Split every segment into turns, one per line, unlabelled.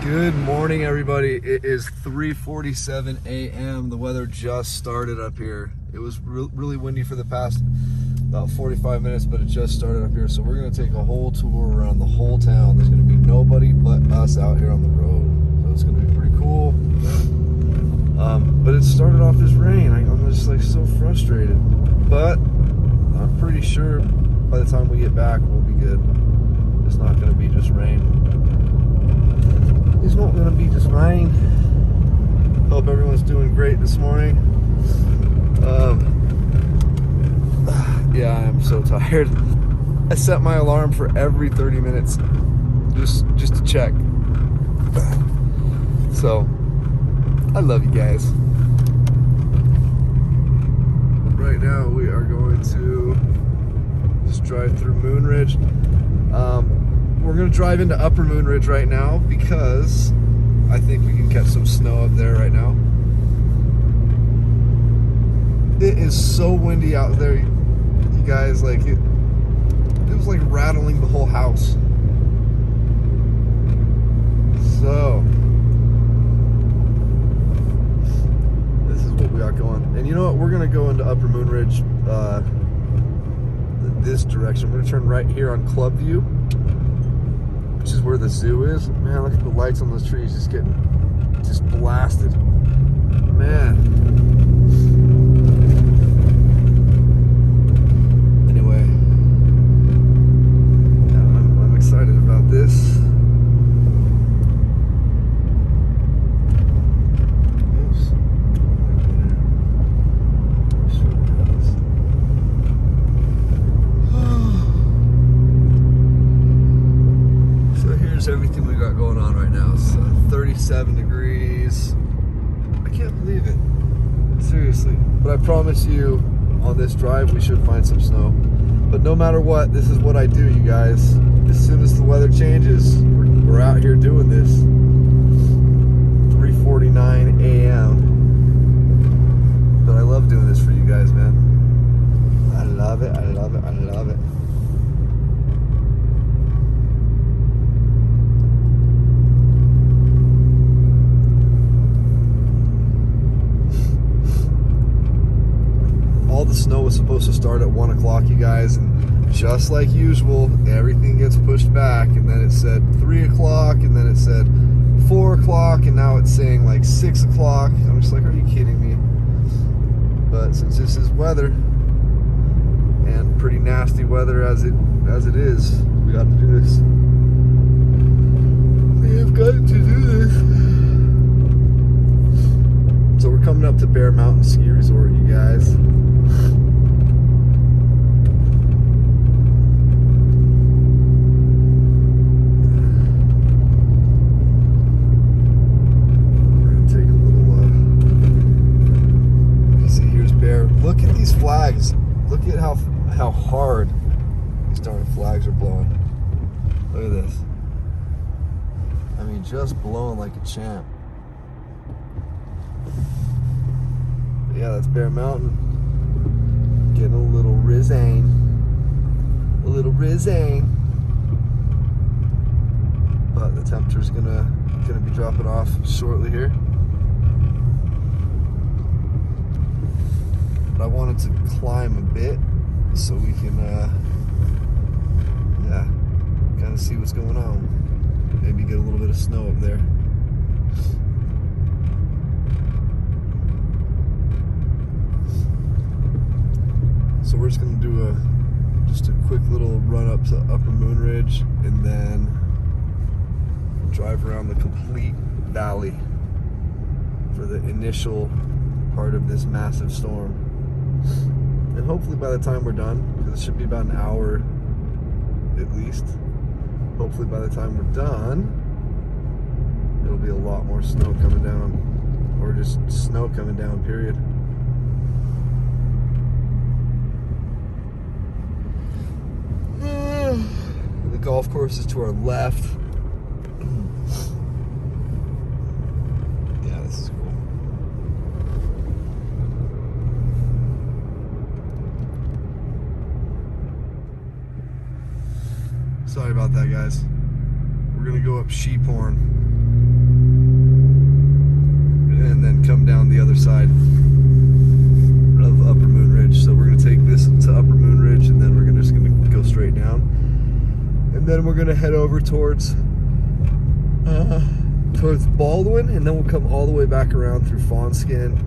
Good morning, everybody. It is 3:47 a.m. The weather just started up here. It was really windy for the past about 45 minutes, but it just started up here. So we're going to take a whole tour around the whole town. There's going to be nobody but us out here on the road. So it's going to be pretty cool. But it started off this rain. I'm just like so frustrated. But I'm pretty sure by the time we get back, we'll be good. It's not going to be just rain. It's not going to be just rain. Hope everyone's doing great this morning. Yeah, I am so tired. I set my alarm for every 30 minutes just to check. So, I love you guys. Right now we are going to just drive through Moon Ridge. We're going to drive into Upper Moon Ridge right now because I think we can catch some snow up there right now. It is so windy out there, you guys. Like it was like rattling the whole house. So this is what we got going. And you know what? We're going to go into Upper Moon Ridge this direction. We're going to turn right here on Club View, which is where the zoo is. Man, look at the lights on those trees just getting blasted. Man. Anyway, yeah, I'm excited about this. Everything we got going on right now. It's 37 degrees. I can't believe it. Seriously. But I promise you, on this drive, we should find some snow. But no matter what, this is what I do, you guys. As soon as the weather changes, we're out here doing this. 3:49 a.m. But I love doing this for you guys, man. I love it. I love it. I love it. All the snow was supposed to start at 1 o'clock, you guys, and just like usual, everything gets pushed back, and then it said 3 o'clock, and then it said 4 o'clock, and now it's saying like 6 o'clock. I'm just like, are you kidding me? But since this is weather, and pretty nasty weather as it is, we got to do this. We have got to do this. So we're coming up to Bear Mountain Ski Resort, you guys. Look at these flags. Look at how hard these darn flags are blowing. Look at this. I mean, just blowing like a champ. But yeah, that's Bear Mountain. Getting a little rizzing. A little rizzing. But the temperature's gonna be dropping off shortly here. I wanted to climb a bit so we can, yeah, kind of see what's going on. Maybe get a little bit of snow up there. So we're just going to do just a quick little run up to Upper Moon Ridge and then drive around the complete valley for the initial part of this massive storm. And hopefully by the time we're done, because it should be about an hour at least, hopefully by the time we're done, it'll be a lot more snow coming down, or just snow coming down, period. The golf course is to our left. Yeah, this is cool. Sorry about that, guys. We're gonna go up Sheephorn. come down the other side of Upper Moon Ridge. So we're gonna take this to Upper Moon Ridge, and then we're just gonna go straight down, and then we're gonna head over towards Baldwin, and then we'll come all the way back around through Fawnskin,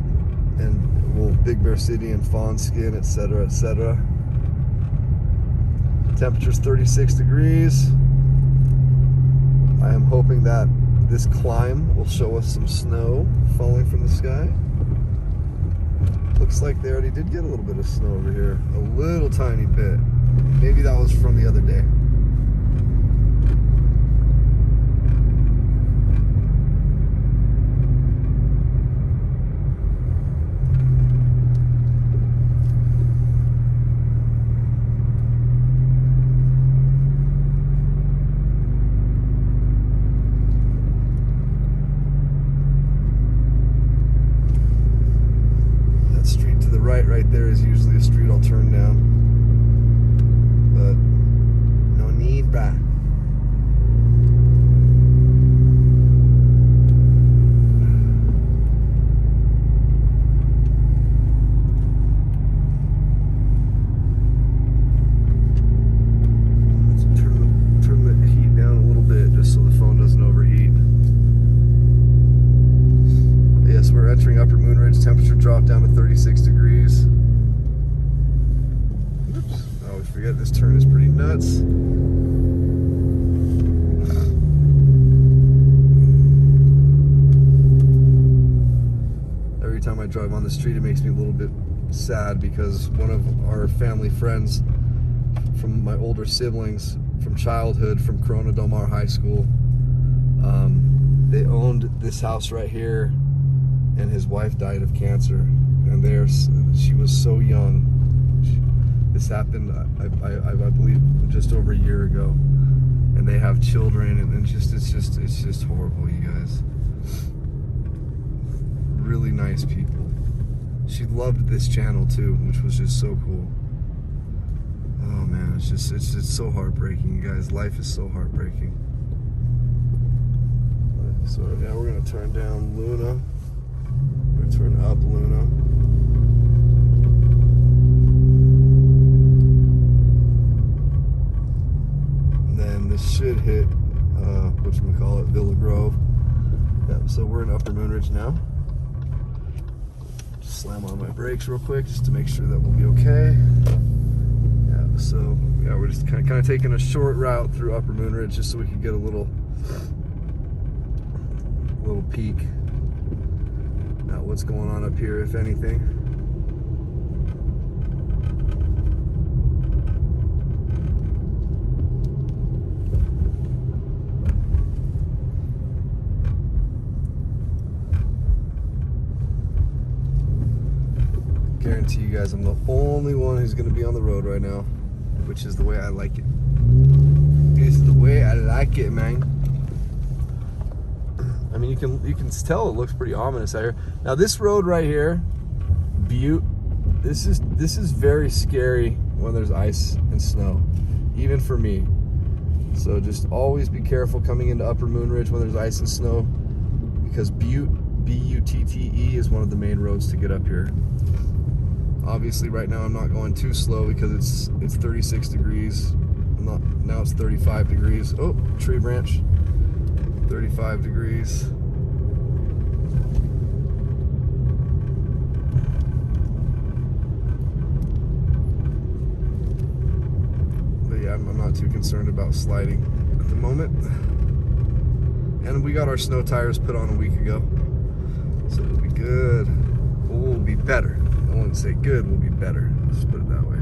and we'll Big Bear City and Fawnskin, etc., etc. Temperature's 36 degrees. I am hoping that this climb will show us some snow falling from the sky. Looks like they already did get a little bit of snow over here. A little tiny bit. Maybe that was from the other day. Right there is usually a street I'll turn down, but no need, bruh. Let's turn the heat down a little bit just so the phone doesn't overheat. Yes, we're entering Upper Moon Ridge. Temperature dropped down to 36 degrees. Oops. I always forget this turn is pretty nuts. Every time I drive on the street, it makes me a little bit sad because one of our family friends from my older siblings from childhood, from Corona Del Mar High School, they owned this house right here, and his wife died of cancer, and she was so young. This happened, I believe, just over a year ago, and they have children, and it's just horrible, you guys. Really nice people. She loved this channel too, which was just so cool. Oh man, it's just so heartbreaking, you guys. Life is so heartbreaking. So now we're gonna turn down Luna. Turn up Luna. And then this should hit, whatchamacallit, Villa Grove. Yeah, so we're in Upper Moon Ridge now. Just slam on my brakes real quick just to make sure that we'll be okay. Yeah, so yeah, we're just kind of taking a short route through Upper Moon Ridge just so we can get a little peek at what's going on up here, if anything. Guarantee you guys I'm the only one who's going to be on the road right now, which is the way I like it. It's the way I like it, man. I mean, you can tell it looks pretty ominous out here. Now this road right here, Butte, this is very scary when there's ice and snow, even for me. So just always be careful coming into Upper Moon Ridge when there's ice and snow, because Butte, B-U-T-T-E, is one of the main roads to get up here. Obviously right now I'm not going too slow because it's 36 degrees. Now it's 35 degrees. Oh, tree branch. 35 degrees. But yeah, I'm not too concerned about sliding at the moment. And we got our snow tires put on a week ago, so it'll be good. We'll be better. I wouldn't say good, we'll be better. Let's put it that way.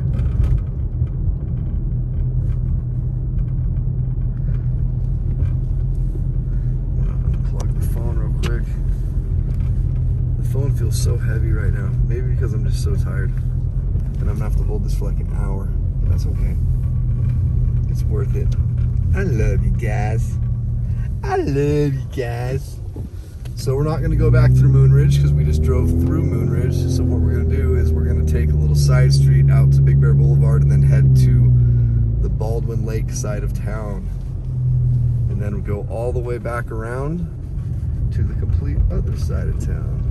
Phone feels so heavy right now. Maybe because I'm just so tired, and I'm gonna have to hold this for like an hour, but that's okay. It's worth it. I love you guys. I love you guys. So we're not gonna go back through Moon Ridge because we just drove through Moon Ridge. So what we're gonna do is we're gonna take a little side street out to Big Bear Boulevard and then head to the Baldwin Lake side of town, and then we go all the way back around to the complete other side of town.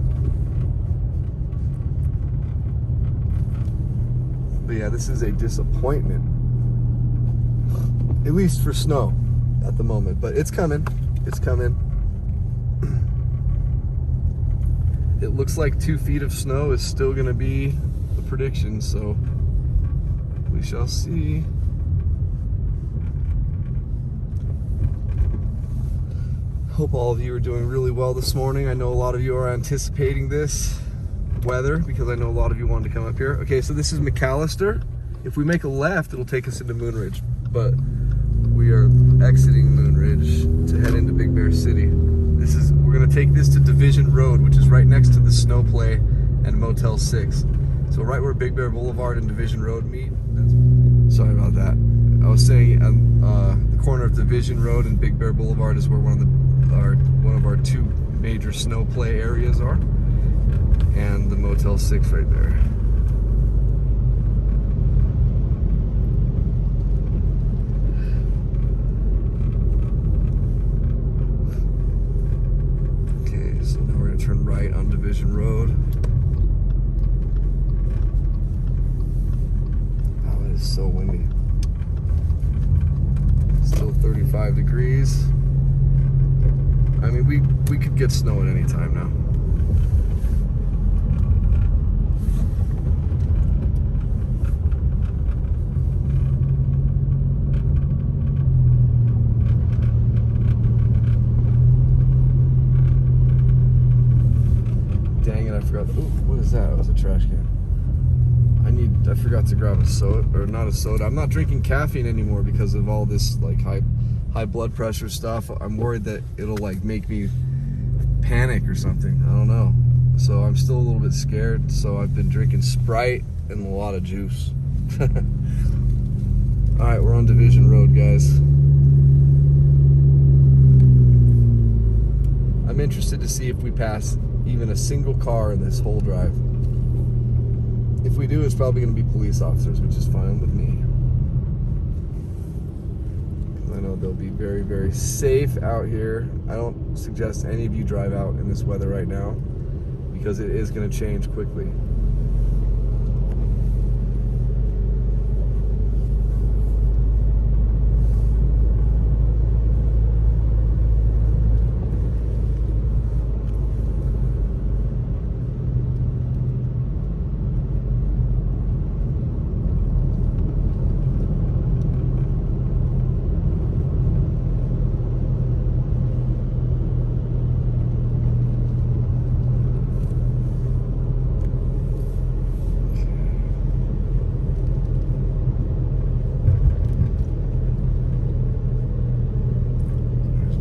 But yeah, this is a disappointment. At least for snow at the moment. But it's coming. It's coming. It looks like 2 feet of snow is still going to be the prediction, so we shall see. Hope all of you are doing really well this morning. I know a lot of you are anticipating this weather because I know a lot of you wanted to come up here. Okay, so this is McAllister. If we make a left, it'll take us into Moonridge, but we are exiting Moonridge to head into Big Bear City. We're gonna take this to Division Road, which is right next to the Snow Play and Motel 6. So right where Big Bear Boulevard and Division Road meet. Sorry about that. I was saying the corner of Division Road and Big Bear Boulevard is where one of our 2 major snow play areas are, and the Motel 6 right there. Okay, so now we're gonna turn right on Division Road. Oh, it is so windy. Still 35 degrees. I mean, we could get snow at any time now. Dang it, I forgot. Ooh, what is that? It was a trash can. I forgot to grab a soda, or not a soda. I'm not drinking caffeine anymore because of all this like high blood pressure stuff. I'm worried that it'll like make me panic or something. I don't know. So I'm still a little bit scared. So I've been drinking Sprite and a lot of juice. All right, we're on Division Road, guys. I'm interested to see if we pass even a single car in this whole drive. If we do, it's probably going to be police officers, which is fine with me. I know they'll be very, very safe out here. I don't suggest any of you drive out in this weather right now because it is going to change quickly.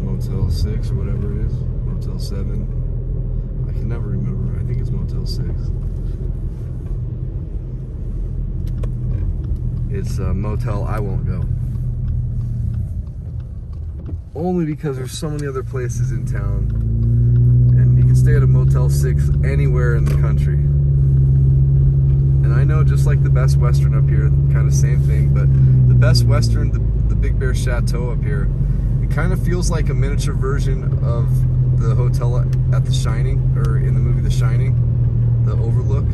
Motel 6 or whatever it is. Motel 7. I can never remember. I think it's Motel 6. It's a motel I won't go. Only because there's so many other places in town. And you can stay at a Motel 6 anywhere in the country. And I know, just like the Best Western up here, kind of same thing, but the Best Western, the Big Bear Chateau up here, it kind of feels like a miniature version of the hotel at The Shining, or in the movie The Shining, the Overlook.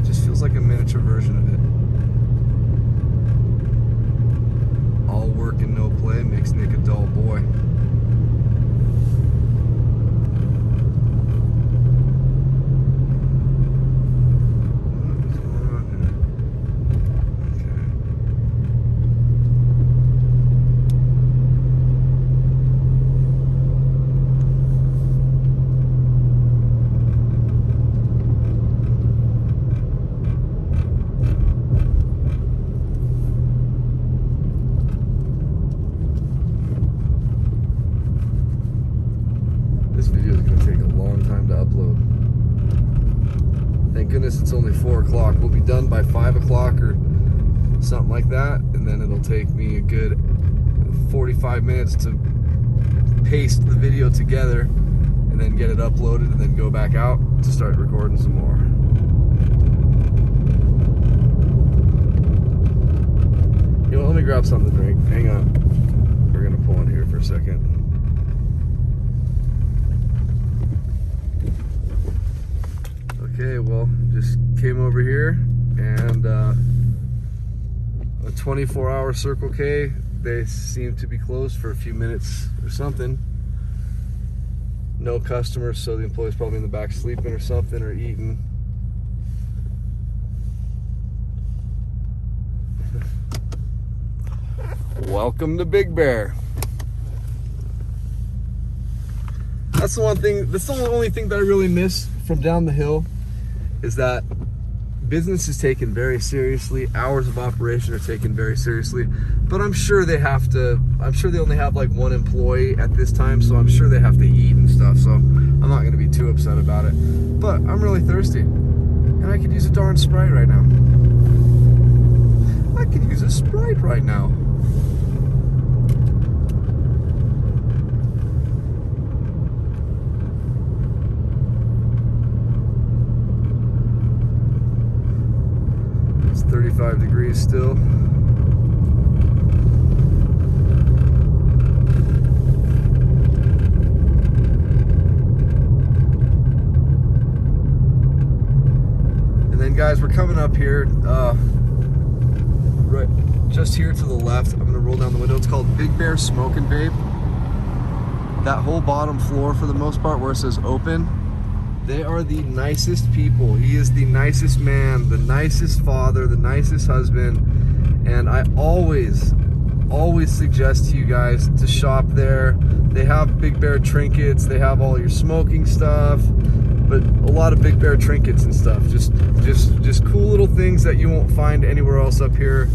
It just feels like a miniature version of it. All work and no play makes Nick a dull boy. This video is going to take a long time to upload. Thank goodness it's only 4 o'clock. We'll be done by 5 o'clock or something like that, and then it'll take me a good 45 minutes to paste the video together and then get it uploaded and then go back out to start recording some more. You know, let me grab something to drink. Hang on. We're going to pull in here for a second. Okay, well, just came over here and a 24-hour Circle K. They seem to be closed for a few minutes or something. No customers, so the employee's probably in the back sleeping or something, or eating. Welcome to Big Bear. That's the one thing, that's the only thing that I really miss from down the hill, is that business is taken very seriously. Hours of operation are taken very seriously. But I'm sure they only have like one employee at this time, so I'm sure they have to eat and stuff. So I'm not going to be too upset about it. But I'm really thirsty, and I could use a darn Sprite right now. I could use a Sprite right now. It's 35 degrees still. Guys, we're coming up here, right just here to the left. I'm gonna roll down the window. It's called Big Bear Smoke and Vape. That whole bottom floor, for the most part, where it says open, they are the nicest people. He is the nicest man, the nicest father, the nicest husband, and I always suggest to you guys to shop there. They have Big Bear trinkets. They have all your smoking stuff, but a lot of Big Bear trinkets and stuff. Just cool little things that you won't find anywhere else up here.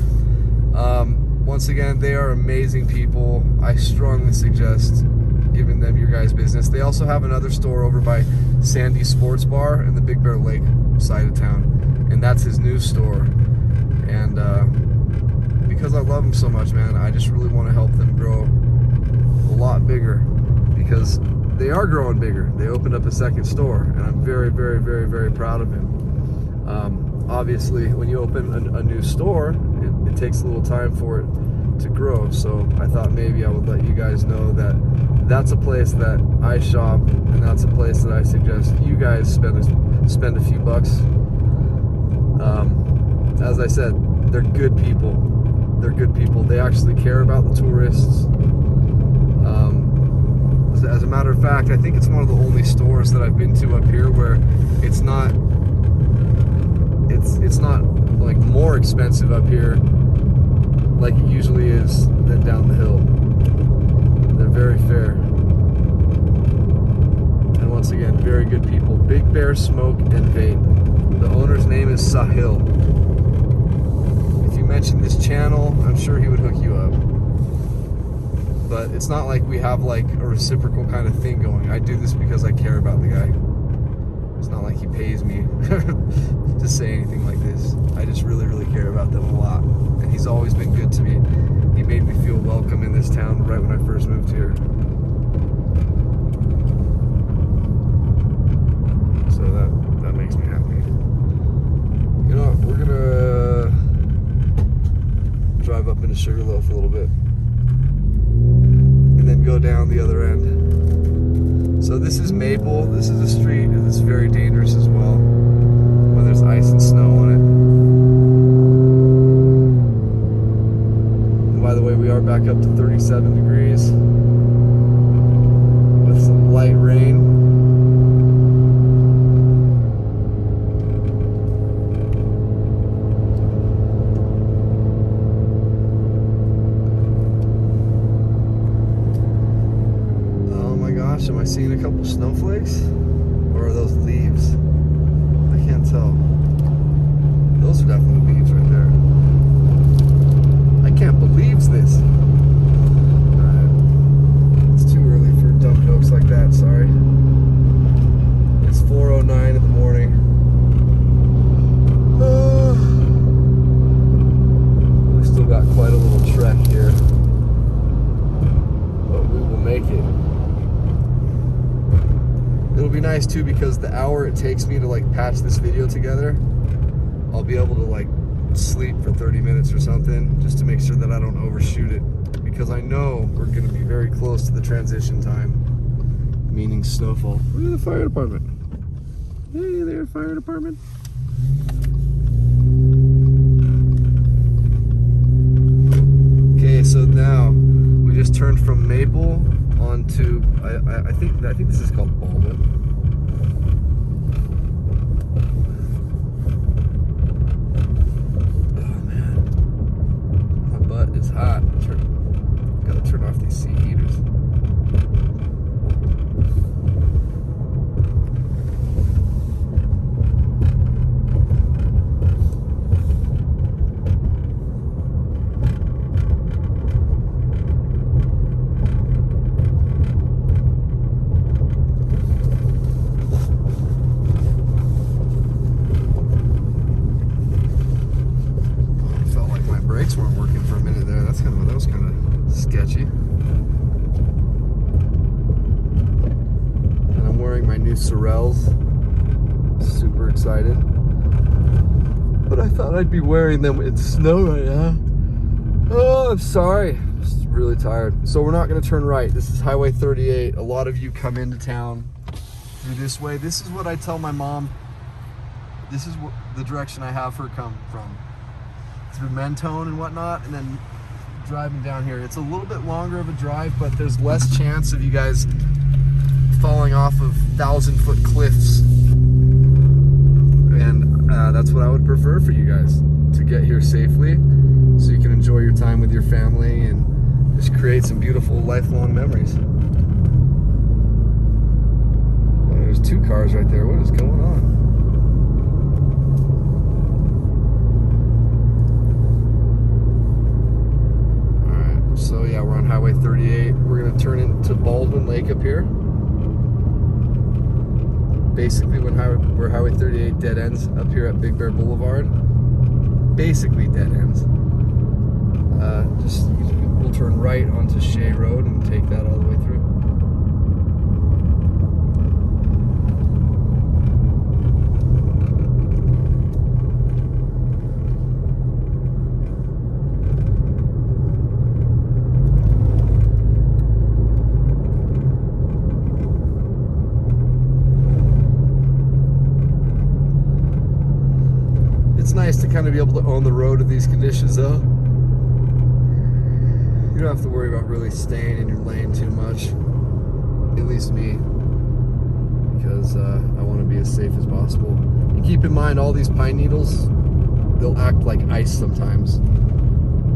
Once again, they are amazing people. I strongly suggest giving them your guys' business. They also have another store over by Sandy Sports Bar in the Big Bear Lake side of town, and that's his new store. And because I love them so much, man, I just really want to help them grow a lot bigger, because they are growing bigger. They opened up a second store, and I'm very, very, very, very proud of him. Obviously, when you open a new store, it takes a little time for it to grow. So I thought maybe I would let you guys know that that's a place that I shop, and that's a place that I suggest you guys spend a few bucks. As I said, they're good people. They're good people. They actually care about the tourists. As a matter of fact, I think it's one of the only stores that I've been to up here where it's not like more expensive up here like it usually is than down the hill. They're very fair. And once again, very good people. Big Bear Smoke and Vape. The owner's name is Sahil. If you mention this channel, I'm sure he would hook you up. But it's not like we have like a reciprocal kind of thing going. I do this because I care about the guy. It's not like he pays me to say anything like this. I just really, really care about them a lot. And he's always been good to me. He made me feel welcome in this town right when I first moved here. So that makes me happy. You know what? We're gonna drive up into Sugarloaf a little bit, and then go down the other end. So this is Maple. This is a street that's very dangerous as well, when there's ice and snow on it. And by the way, we are back up to 37 degrees with some light rain. Am I seeing a couple snowflakes? Or are those leaves? I can't tell. Those are definitely leaves right there. I can't believe this. It's too early for dumb jokes like that, sorry. It's 4:09 in the morning. We still got quite a little trek here, but we will make it. It'll be nice too, because the hour it takes me to like patch this video together, I'll be able to like sleep for 30 minutes or something, just to make sure that I don't overshoot it, because I know we're going to be very close to the transition time, meaning snowfall. Look at the fire department. Hey there, fire department. Okay, so now we just turned from Maple onto I think this is called Baldwin. Oh man, my butt is hot. Gotta turn off these seat heaters. Weren't working for a minute there. That was kind of sketchy. And I'm wearing my new Sorels. Super excited. But I thought I'd be wearing them in snow right now. Oh, I'm sorry. I'm just really tired. So we're not going to turn right. This is Highway 38. A lot of you come into town through this way. This is what I tell my mom. This is the direction I have her come from. Through Mentone and whatnot, and then driving down here. It's a little bit longer of a drive, but there's less chance of you guys falling off of 1,000-foot cliffs. And that's what I would prefer for you guys, to get here safely so you can enjoy your time with your family and just create some beautiful lifelong memories. Well, there's 2 cars right there. What is going on? So yeah, we're on Highway 38. We're gonna turn into Baldwin Lake up here. Basically, where Highway 38 dead ends up here at Big Bear Boulevard. Basically dead ends. We'll turn right onto Shea Road and take that all the way through. It's nice to kind of be able to own the road in these conditions though. You don't have to worry about really staying in your lane too much. At least me. Because I want to be as safe as possible. And keep in mind, all these pine needles, they'll act like ice sometimes.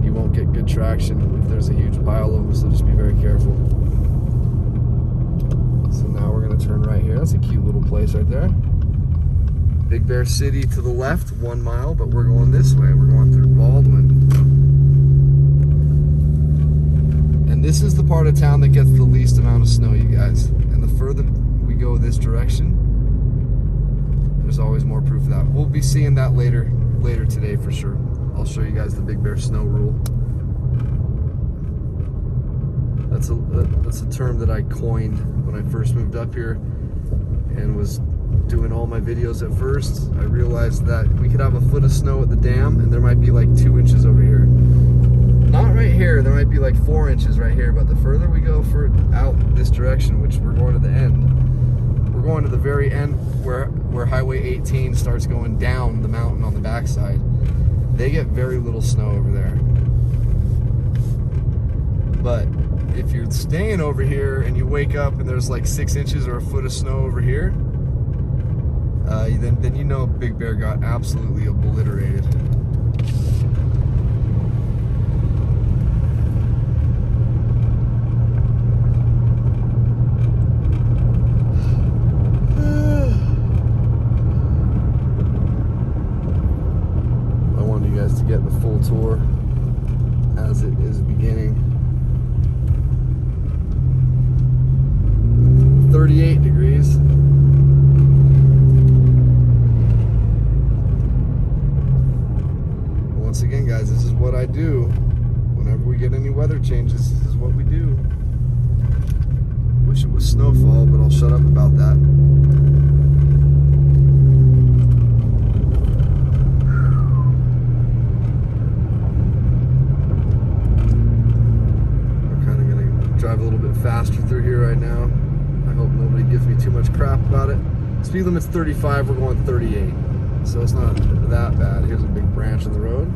You won't get good traction if there's a huge pile of them, so just be very careful. So now we're going to turn right here. That's a cute little place right there. Big Bear City to the left, 1 mile, but we're going this way. We're going through Baldwin. And this is the part of town that gets the least amount of snow, you guys. And the further we go this direction, there's always more proof of that. We'll be seeing that later today for sure. I'll show you guys the Big Bear snow rule. That's a term that I coined when I first moved up here and was doing all my videos at first. I realized that we could have a foot of snow at the dam and there might be like 2 inches over here. Not right here, there might be like 4 inches right here, but the further we go out this direction, which we're going to the end, we're going to the very end where Highway 18 starts going down the mountain on the backside. They get very little snow over there. But if you're staying over here and you wake up and there's like 6 inches or a foot of snow over here, then you know Big Bear got absolutely obliterated. I wanted you guys to get the full tour as it is beginning. 38 degrees. Once again, guys, this is what I do. Whenever we get any weather changes, this is what we do. Wish it was snowfall, but I'll shut up about that. We're kind of going to drive a little bit faster through here right now. I hope nobody gives me too much crap about it. Speed limit's 35, we're going 38. So it's not that bad. Here's a big branch in the road.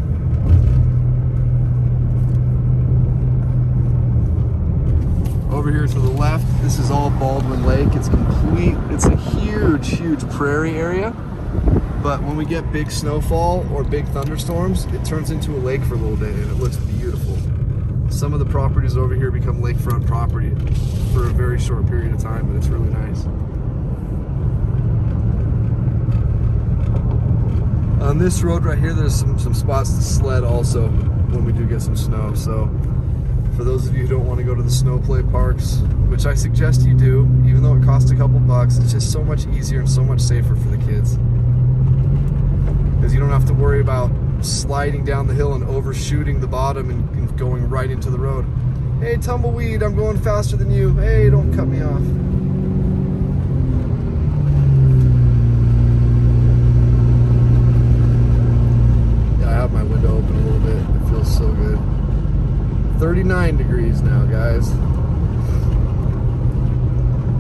over here to the left, this is all Baldwin Lake. It's a huge prairie area. But when we get big snowfall or big thunderstorms, it turns into a lake for a little bit and it looks beautiful. Some of the properties over here become lakefront property for a very short period of time, but it's really nice. On this road right here, there's some spots to sled also when we do get some snow. So for those of you who don't want to go to the snow play parks, which I suggest you do, even though it costs a couple bucks, it's just so much easier and so much safer for the kids. Because you don't have to worry about sliding down the hill and overshooting the bottom and going right into the road. Hey, tumbleweed, I'm going faster than you. Hey, don't cut me off. Yeah, I have my window open a little bit. It feels so good. 39 degrees now, guys.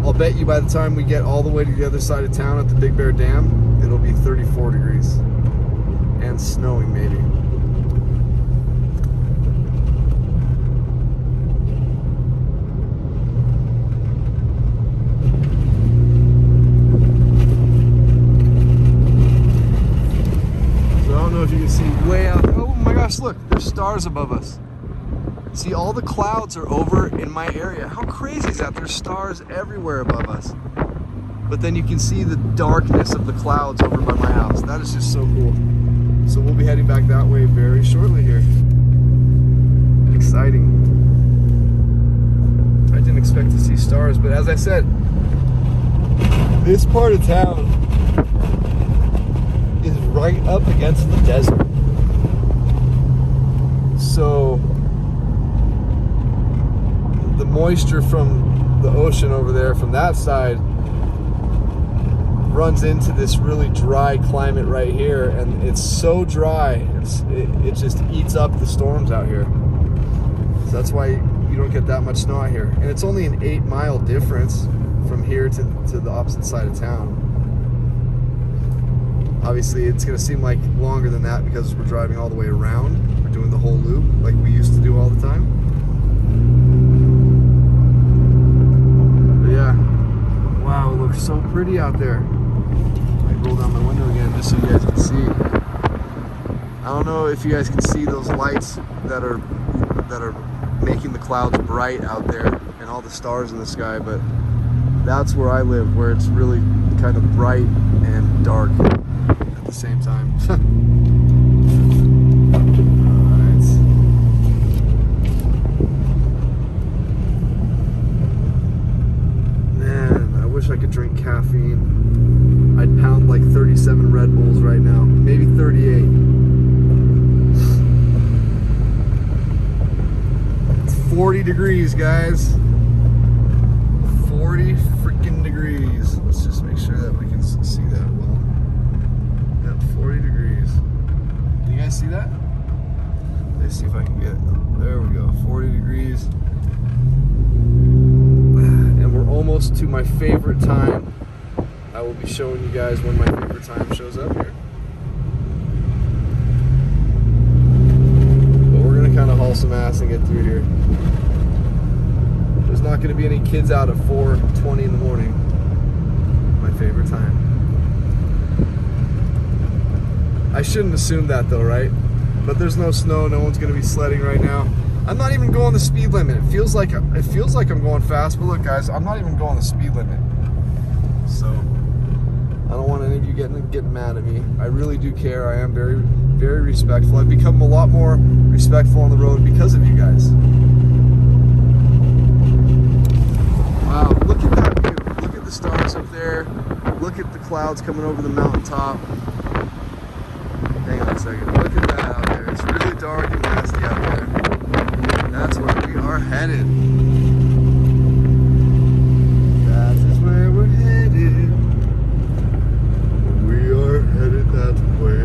I'll bet you by the time we get all the way to the other side of town at the Big Bear Dam, it'll be 34 degrees. And snowing, maybe. So I don't know if you can see way out. Oh my gosh, look, there's stars above us. See, all the clouds are over in my area. How crazy is that? There's stars everywhere above us. But then you can see the darkness of the clouds over by my house. That is just so cool. So we'll be heading back that way very shortly here. Exciting. I didn't expect to see stars, but as I said, this part of town is right up against the desert. So the moisture from the ocean over there, from that side, runs into this really dry climate right here, and it's so dry, it just eats up the storms out here. So that's why you don't get that much snow out here. And it's only an 8-mile difference from here to the opposite side of town. Obviously, it's going to seem like longer than that because we're driving all the way around. We're doing the whole loop like we used to do all the time. But yeah, wow, it looks so pretty out there. Roll down my window again just so you guys can see. I don't know if you guys can see those lights that are making the clouds bright out there and all the stars in the sky, but that's where I live, where it's really kind of bright and dark at the same time. Alright. Man, I wish I could drink caffeine. I'd pound like 37 Red Bulls right now, maybe 38. It's 40 degrees, guys. 40 freaking degrees. Let's just make sure that we can see that well. Yeah, 40 degrees. Do you guys see that? Let's see if I can get, there we go, 40 degrees. And we're almost to my favorite time. I will be showing you guys when my favorite time shows up here. But we're going to kind of haul some ass and get through here. There's not going to be any kids out at 4:20 in the morning. My favorite time. I shouldn't assume that though, right? But there's no snow, no one's going to be sledding right now. I'm not even going the speed limit. It feels like I'm going fast, but look guys, I'm not even going the speed limit. So I don't want any of you getting mad at me. I really do care. I am very, very respectful. I've become a lot more respectful on the road because of you guys. Wow, look at that view. Look at the stars up there. Look at the clouds coming over the mountaintop. Hang on a second. Look at that out there. It's really dark and nasty out there. That's where we are headed. That is where we're headed. We are headed that way.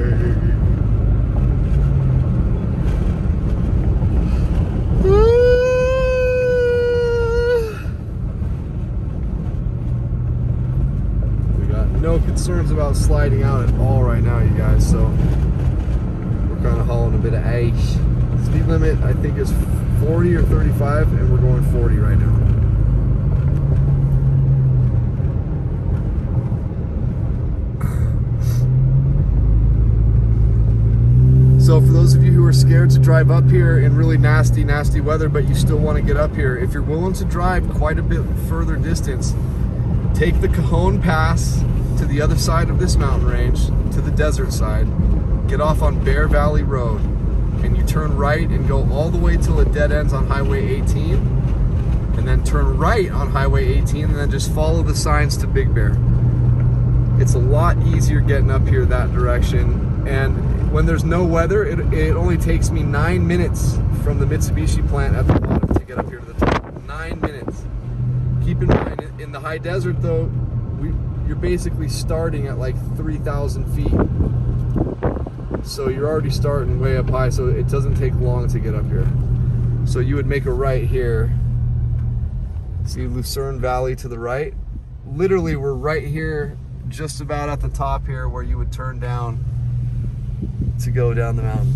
We got no concerns about sliding out at all right now, you guys, so we're kind of hauling a bit of ice. Speed limit, I think, is 40 or 35, and we're going 40 right now. scared to drive up here in really nasty weather, but you still want to get up here, if you're willing to drive quite a bit further distance, take the Cajon Pass to the other side of this mountain range, to the desert side, get off on Bear Valley Road, and you turn right and go all the way till it dead ends on Highway 18, and then turn right on Highway 18, and then just follow the signs to Big Bear. It's a lot easier getting up here that direction, and when there's no weather, it only takes me 9 minutes from the Mitsubishi plant at the bottom to get up here to the top. 9 minutes. Keep in mind, in the high desert though, you're basically starting at like 3,000 feet. So you're already starting way up high, so it doesn't take long to get up here. So you would make a right here. See Lucerne Valley to the right? Literally, we're right here, just about at the top here, where you would turn down to go down the mountain.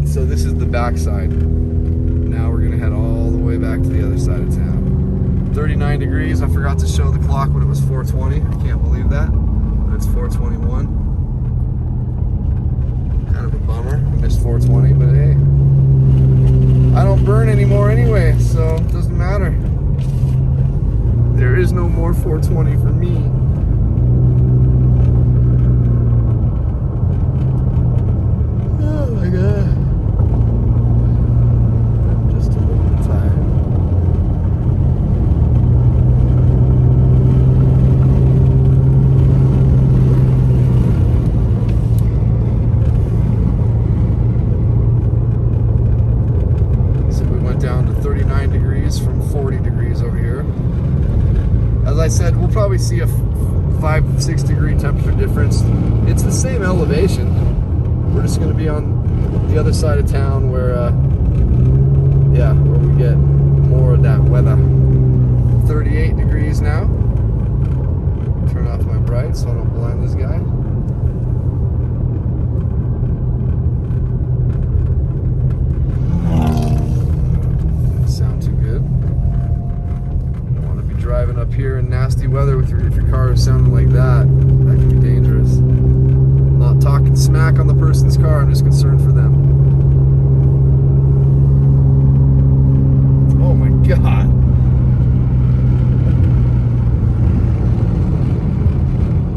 So this is the backside. Now we're gonna head all the way back to the other side of town. 39 degrees. I forgot to show the clock when it was 4:20. I can't believe that. But it's 4:21. Kind of a bummer. I missed 4:20, but hey, I don't burn anymore anyway, so it doesn't matter. There is no more 4:20 for me. Oh my god. I'm just a little tired. So we went down to 39 degrees from 40 degrees over here. As I said, we'll probably see a 5-6 degree temperature difference. It's the same elevation. We're just going to be on the other side of town where, where we get more of that weather. 38 degrees now. Turn off my bright so I don't blind this guy. Doesn't sound too good. Driving up here in nasty weather with if your car is sounding like that can be dangerous. I'm not talking smack on the person's car, I'm just concerned for them. Oh my god.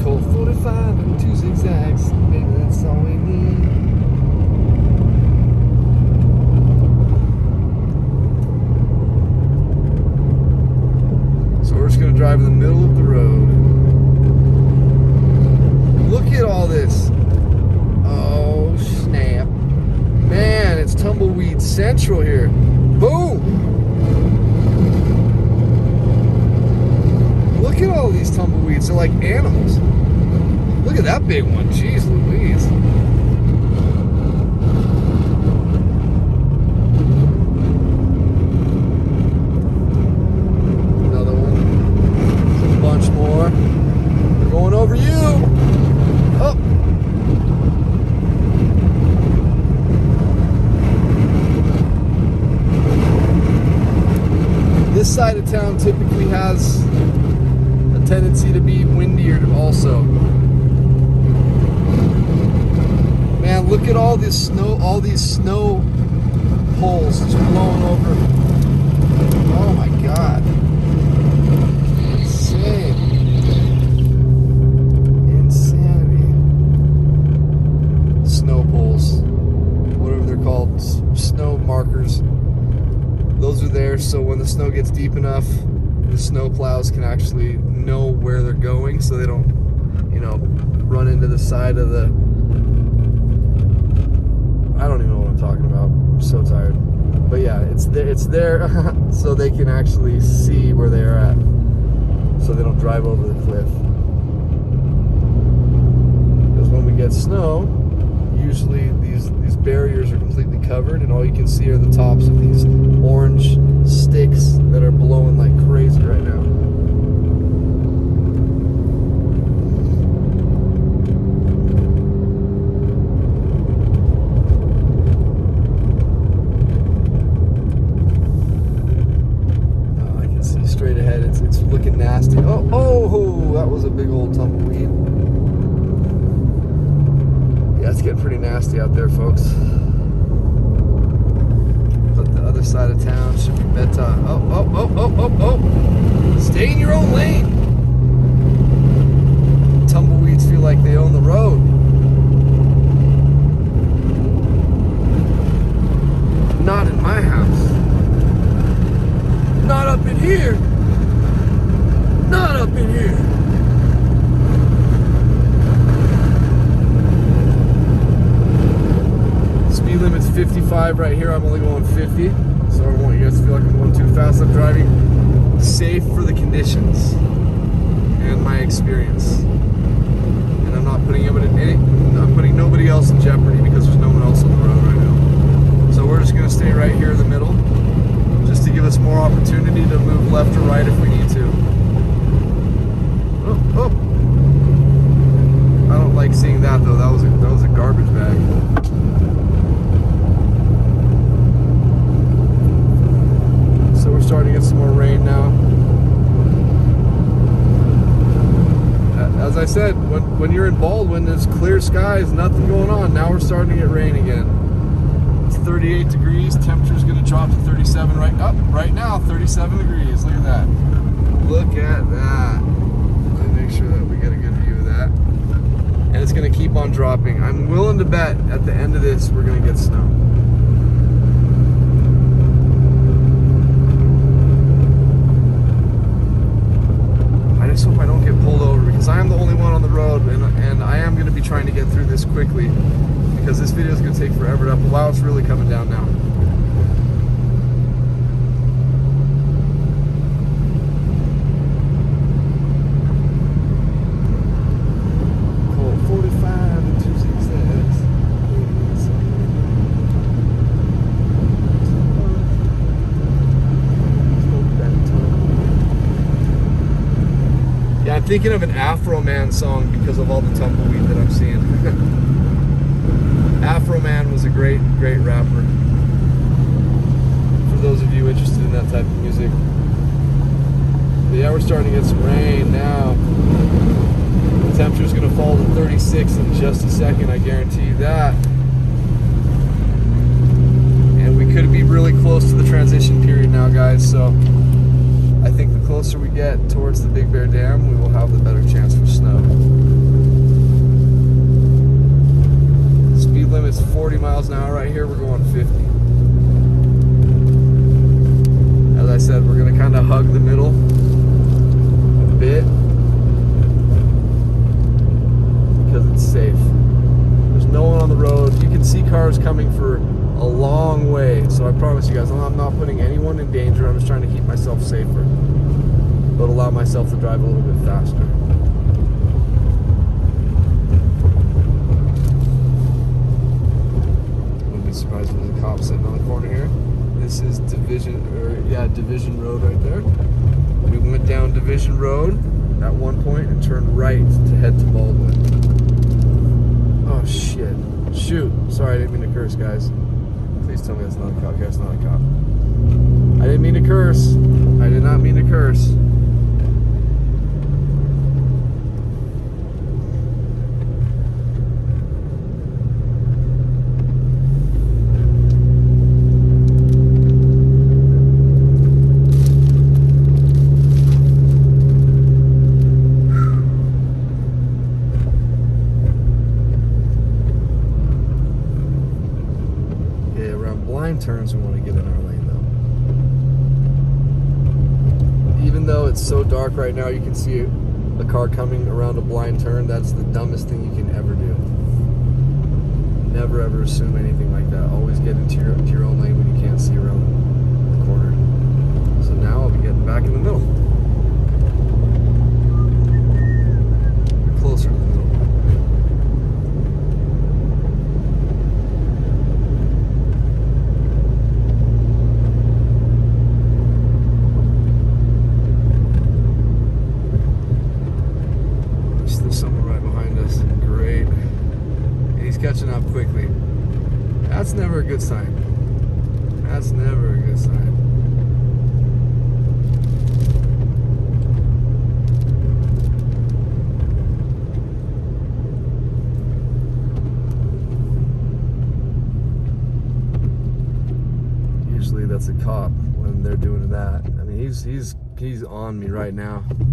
Colt 45 and 2 zigzags, maybe that's all we need. We're just going to drive in the middle of the road. Look at all this. Oh, snap. Man, it's tumbleweed central here. Boom! Look at all these tumbleweeds. They're like animals. Look at that big one. Jeez Louise. More. We're going over you. Oh. This side of town typically has a tendency to be windier also. Man, look at all these snow poles just blowing over. Oh my god. Insanity. Snow poles, whatever they're called, snow markers. Those are there so when the snow gets deep enough, the snow plows can actually know where they're going, so they don't, run into the side of the. I don't even know what I'm talking about. I'm so tired. But yeah, it's there so they can actually see where they are at, so they don't drive over the cliff. Because when we get snow, usually these barriers are completely covered, and all you can see are the tops of these orange sticks that are blowing like crazy right now. I can see straight ahead. It's looking nasty. Oh, that was a big old tumbleweed. Yeah, it's getting pretty nasty out there, folks. But the other side of town should be bedtime. Oh. Stay in your own lane. Tumbleweeds feel like they own the road. Not in my house. Not up in here. Not up in here. Speed limit's 55 right here. I'm only going 50. So I don't want you guys to feel like I'm going too fast. I'm driving safe for the conditions and my experience. And I'm not putting I'm putting nobody else in jeopardy because there's no one else on the road right now. So we're just gonna stay right here in the middle, just to give us more opportunity to move left or right if we need to. Oh. I don't like seeing that though. That was a garbage bag. So we're starting to get some more rain now. As I said, when you're in Baldwin, there's clear skies, nothing going on. Now we're starting to get rain again. It's 38 degrees. Temperature's going to drop to 37 right now. 37 degrees. Look at that. Look at that. Let me make sure that we get a good view of that. And it's going to keep on dropping. I'm willing to bet at the end of this we're going to get snow. I just hope I don't get pulled over because I am the only one on the road, and I am going to be trying to get through this quickly because this video is going to take forever to upload. Wow, it's really coming down now. Cold 45 and 266. Yeah, I'm thinking of an Afro Man song because of all the tumbleweed that I'm seeing. Afro Man was a great rapper. For those of you interested in that type of music. But yeah, we're starting to get some rain now. The temperature's gonna fall to 36 in just a second, I guarantee you that. And we could be really close to the transition period now, guys, so I think the closer we get towards the Big Bear Dam, we will have the better chance for snow. Speed limit's 40 miles an hour right here. We're going 50. As I said, we're going to kind of hug the middle a bit because it's safe. There's no one on the road. You can see cars coming for a long way. So I promise you guys, I'm not putting anyone in danger. I'm just trying to keep myself safer, but allow myself to drive a little bit faster. Wouldn't be surprised if there's a cop sitting on the corner here. This is Division Road right there. We went down Division Road at one point and turned right to head to Baldwin. Oh shit. Shoot. Sorry, I didn't mean to curse, guys. Please tell me that's not a cop. That's not a cop. I didn't mean to curse. I did not mean to curse. Turns we want to get in our lane though. Even though it's so dark right now, you can see a car coming around a blind turn. That's the dumbest thing you can ever do. Never ever assume anything like that. Always get into your own lane when you can't see around the corner. So now I'll be getting back in the middle. Closer to the middle. Catching up quickly. That's never a good sign. That's never a good sign. he's on me right now. But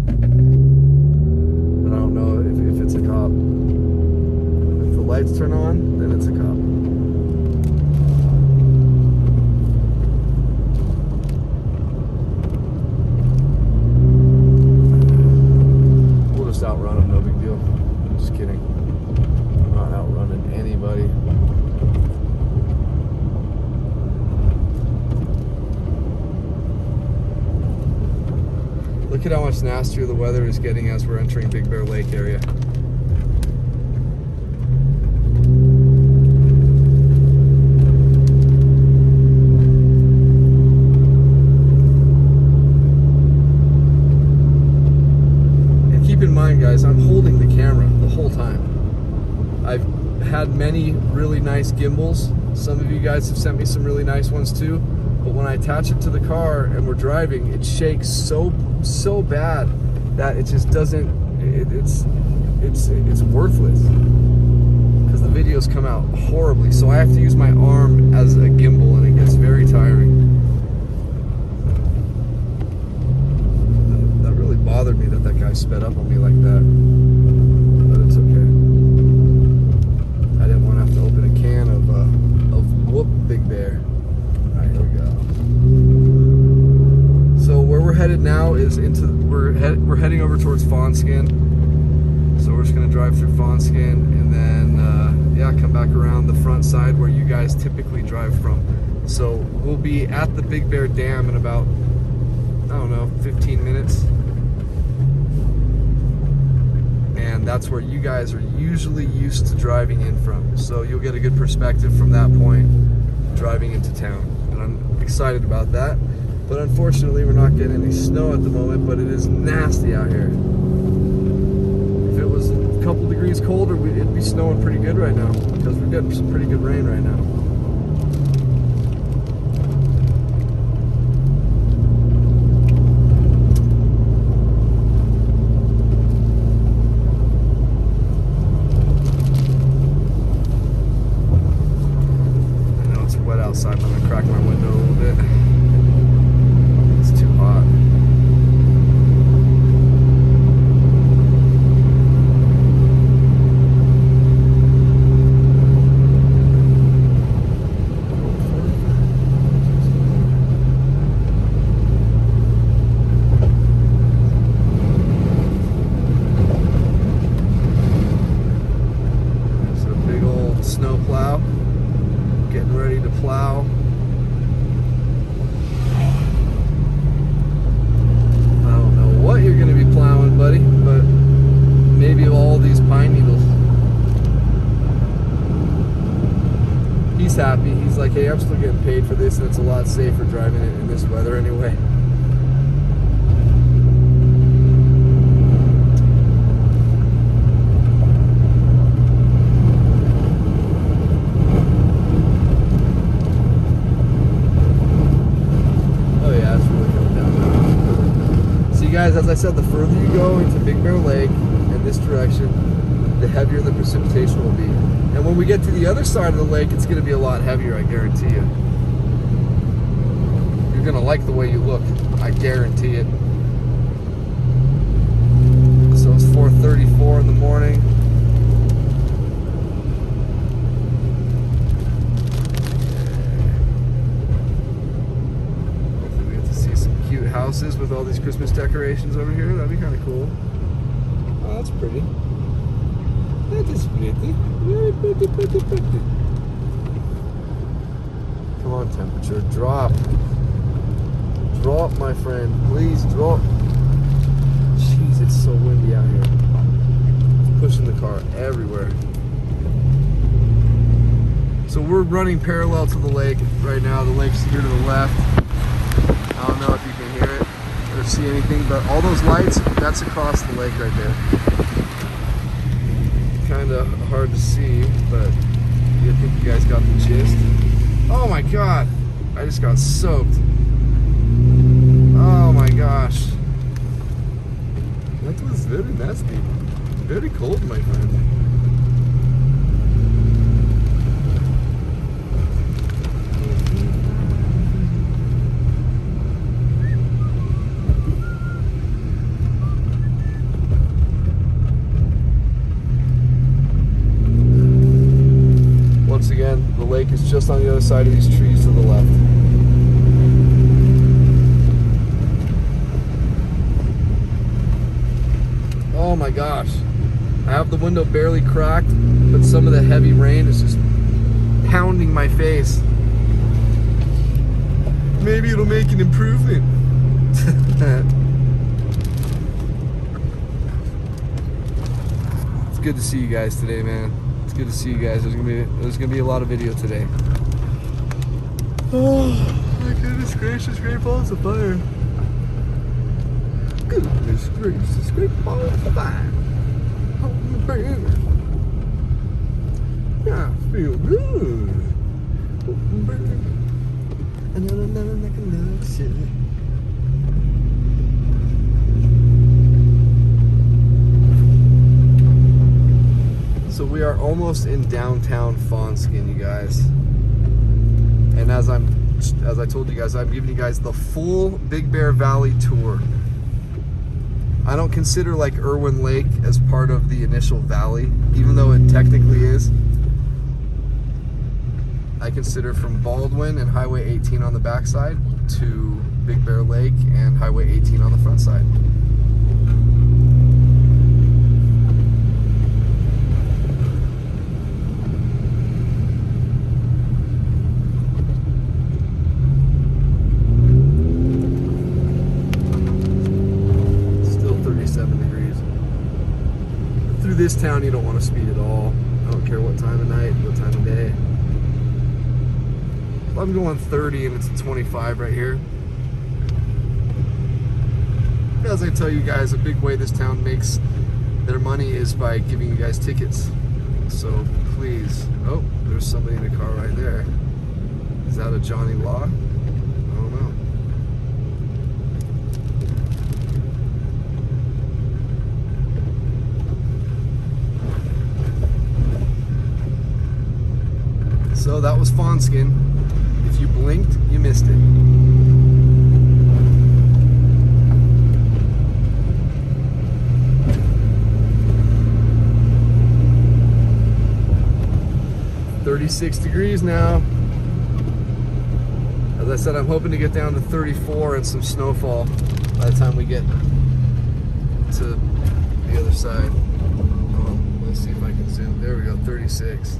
I don't know if it's a cop. If the lights turn on, then it's a cop. We'll just outrun him, no big deal. I'm just kidding. I'm not outrunning anybody. Look at how much nastier the weather is getting as we're entering Big Bear Lake area. And keep in mind, guys, I'm holding the camera the whole time. I've had many really nice gimbals. Some of you guys have sent me some really nice ones too. But when I attach it to the car and we're driving, it shakes so bad that it just doesn't. It's worthless because the videos come out horribly. So I have to use my arm as a gimbal, and it gets very tiring. That really bothered me that guy sped up on me like that. But it's okay. I didn't want to have to open a can of whoop Big Bear. Alright, here we go. So where we're headed now is we're heading over towards Fawnskin. So we're just gonna drive through Fawnskin and then yeah, come back around the front side where you guys typically drive from. So we'll be at the Big Bear Dam in about, I don't know, 15 minutes. And that's where you guys are usually used to driving in from. So you'll get a good perspective from that point driving into town. And I'm excited about that. But unfortunately, we're not getting any snow at the moment, but it is nasty out here. If it was a couple degrees colder, it'd be snowing pretty good right now, because we're getting some pretty good rain right now. I know it's wet outside, but I'm gonna crack my window a little bit. Snowplow, getting ready to plow. I don't know what you're going to be plowing, buddy, but maybe all these pine needles. He's happy. He's like, hey, I'm still getting paid for this, and it's a lot safer driving it in this weather anyway. Guys, as I said, the further you go into Big Bear Lake in this direction, the heavier the precipitation will be. And when we get to the other side of the lake, it's going to be a lot heavier, I guarantee you. You're going to like the way you look, I guarantee it. So it's 4:34 in the morning. Houses with all these Christmas decorations over here. That'd be kind of cool. Oh, that's pretty. That is pretty. Very pretty, pretty, pretty. Come on, temperature. Drop. Drop, my friend. Please drop. Jeez, it's so windy out here. It's pushing the car everywhere. So we're running parallel to the lake right now. The lake's here to the left. I don't know if you can hear it or see anything, but all those lights, that's across the lake right there. Kind of hard to see, but I think you guys got the gist. Oh my god, I just got soaked. Oh my gosh. That was very nasty. Very cold, my friend. just on the other side of these trees to the left. Oh my gosh. I have the window barely cracked, but some of the heavy rain is just pounding my face. Maybe it'll make an improvement. It's good to see you guys today, man. It's good to see you guys. There's gonna be a lot of video today. Oh my goodness gracious, great balls of fire. Goodness gracious, great balls of fire. Oh man. Yeah, I feel good. Oh man. Another like a love shit. So we are almost in downtown Fawnskin, you guys. And as I told you guys, I'm giving you guys the full Big Bear Valley tour. I don't consider like Baldwin Lake as part of the initial valley, even though it technically is. I consider from Baldwin and Highway 18 on the backside to Big Bear Lake and Highway 18 on the front side. Still 37 degrees. Through this town you don't want to speed at all. I don't care what time of night, what time of day. I'm going 30 and it's 25 right here. As I tell you guys, a big way this town makes their money is by giving you guys tickets. So please, oh, there's somebody in the car right there. Is that a Johnny Law? I don't know. So that was Fawnskin. If you blinked, you missed it. "36 degrees now. As I said, I'm hoping to get down to 34 and some snowfall by the time we get to the other side. Oh, let's see if I can zoom. There we go, 36.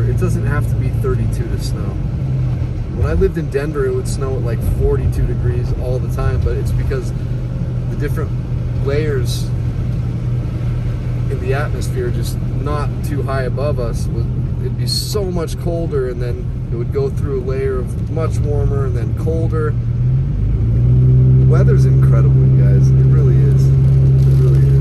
It doesn't have to be 32 to snow. When I lived in Denver, it would snow at like 42 degrees all the time, but it's because the different layers in the atmosphere just not too high above us. It'd be so much colder, and then it would go through a layer of much warmer and then colder. The weather's incredible, you guys. It really is. It really is.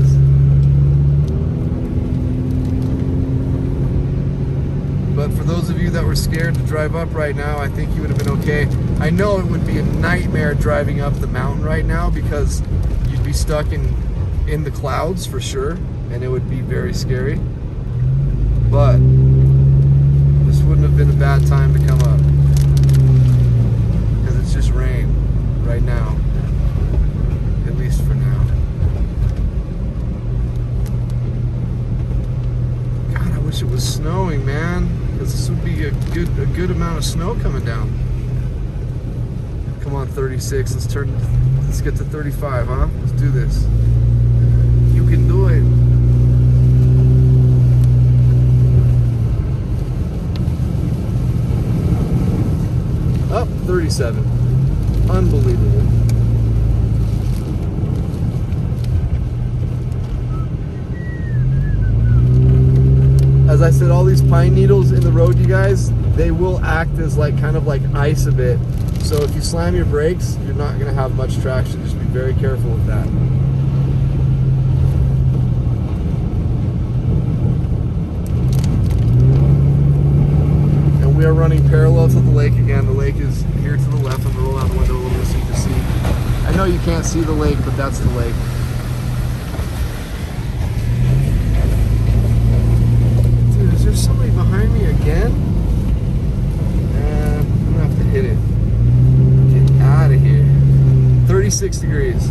But for those of you that were scared to drive up right now, I think you would have been okay. I know it would be a nightmare driving up the mountain right now because you'd be stuck in the clouds for sure, and it would be very scary. But this wouldn't have been a bad time to come up because it's just rain right now, at least for now. God, I wish it was snowing, man. Because this would be a good amount of snow coming down. Come on, 36. Let's get to 35, huh? Let's do this. You can do it. Up, 37. Unbelievable. As I said, all these pine needles in the road, you guys, they will act as like kind of like ice a bit. So if you slam your brakes, you're not going to have much traction. Just be very careful with that. And we are running parallel to the lake again. The lake lake is here to the left. I'm gonna roll out the window a little bit so you can see. I know you can't see the lake, but that's the lake. Dude, is there somebody behind me again? I'm gonna have to hit it. Get out of here. 36 degrees.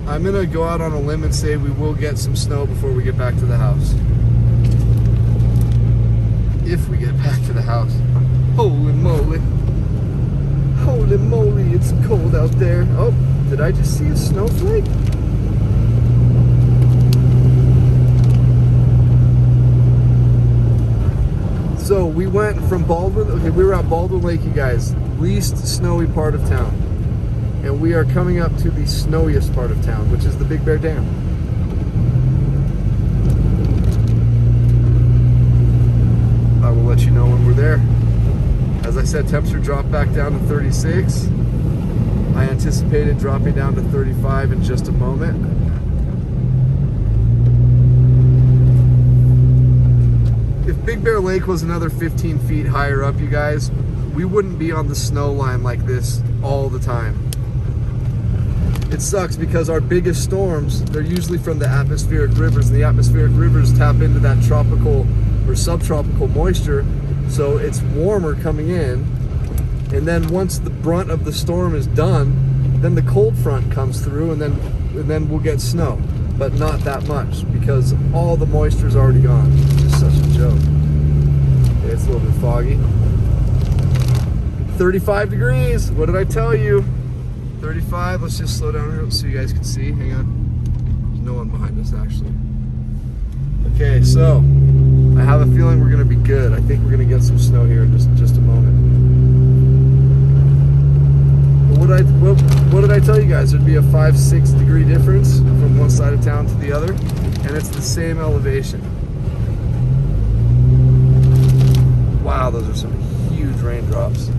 I'm gonna go out on a limb and say we will get some snow before we get back to the house. If we get back to the house. Holy moly. Holy moly, it's cold out there. Oh, did I just see a snowflake? So we went from Baldwin, okay, we were at Baldwin Lake, you guys, least snowy part of town. And we are coming up to the snowiest part of town, which is the Big Bear Dam. I will let you know when we're there. As I said, temperature dropped back down to 36. I anticipated dropping down to 35 in just a moment. If Big Bear Lake was another 15 feet higher up, you guys, we wouldn't be on the snow line like this all the time. It sucks because our biggest storms, they're usually from the atmospheric rivers, and the atmospheric rivers tap into that tropical or subtropical moisture, so it's warmer coming in, and then once the brunt of the storm is done, then the cold front comes through, and then we'll get snow, but not that much because all the moisture is already gone. It's just such a joke. Okay, it's a little bit foggy. 35 degrees. What did I tell you? 35. Let's just slow down here so you guys can see. Hang on. There's no one behind us actually. Okay, so I have a feeling we're gonna be good. I think we're gonna get some snow here in just a moment. But what did I tell you guys? There'd be a 5-6 degree difference from one side of town to the other, and it's the same elevation. Wow, those are some huge raindrops.